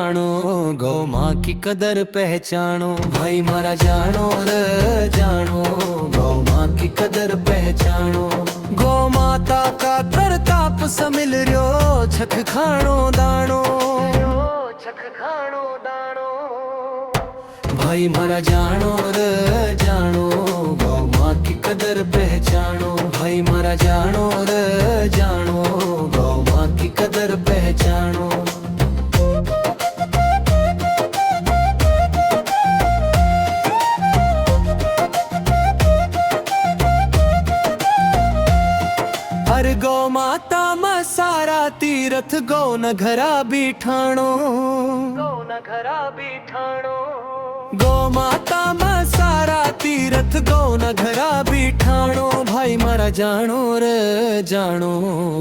जानो, गौ माँ की कदर पहचानो। भाई मारा जानो रे जानो, गौ माँ की कदर पहचानो। गौ माता का तरताप समिल रयो, छक खाणो दाणो, छक खाणो दाणो। भाई मारा जानो रे जानो, गौ माँ की कदर पहचानो। भाई मारा जानो रे जानो, गौ माँ की कदर पहचानो। हर गौ माता में सारा तीरथ, गौ न घरा बीठाणो, गौ न घरा बीठाणो। गौ माता में सारा तीरथ, गौ न घरा बीठाणो। भाई मारा जानो रे जानो,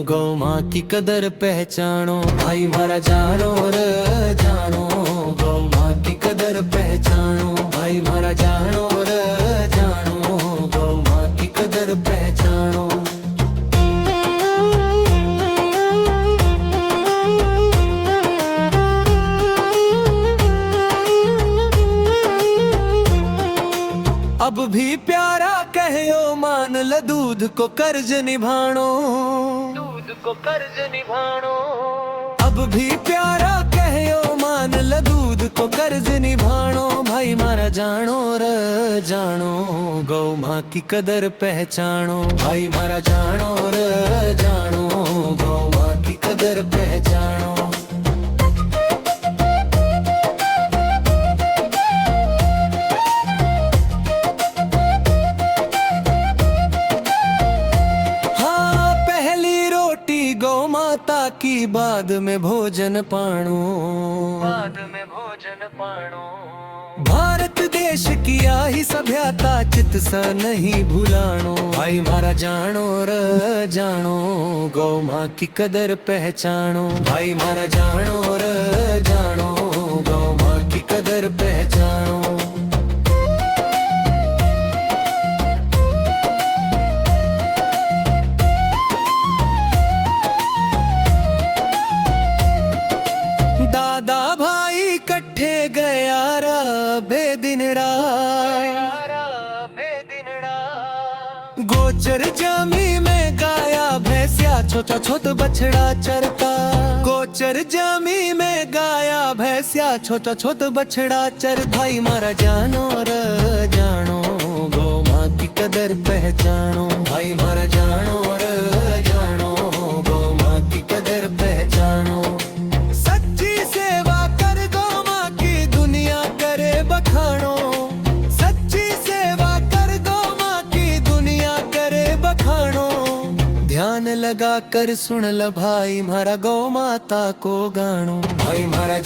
गौ माँ की कदर पहचानो। भाई मारा जानो रे जानो, गौ माँ की कदर पहचानो। भाई मारा जानो रे जानो, गौ माँ की कदर पहचानो। अब भी प्यारा कहो मान ल, दूध को कर्ज निभाणो, दूध को कर्ज निभाणो। अब भी प्यारा कहो मान ल, दूध को कर्ज निभाणो। भाई मारा जानो रे जानो, गौ माँ की कदर पहचानो। भाई मारा जानो रे जानो, गौ माँ की कदर पहचानो। गौ माता की बाद में भोजन पाणो, बाद में भोजन पाणो। भारत देश की आही सभ्यता, चित सा नहीं भुलाणो। भाई मारा जानो रे जानो, गौ माँ की कदर पहचानो। भाई मारा जानो रे जानो, गौ माँ की कदर पहचानो। दादा भाई कट्ठे गया रा बेदिनड़ा, गोचर जमी में गाया भैंसिया, छोटा छोटा बछड़ा चरता। गोचर जमी में गाया भैंसिया, छोटा छोटा बछड़ा चर। भाई मारा जानो रे जानो, गौ माँ की कदर पहचानो। भाई मारा जानो रे जानो, गौ माँ की कदर पहचानो। बखानो, सच्ची सेवा कर गौ माँ की दुनिया करे बखानो। ध्यान लगा कर सुन ल भाई, मारा गौ माता को गाणो। भाई मारा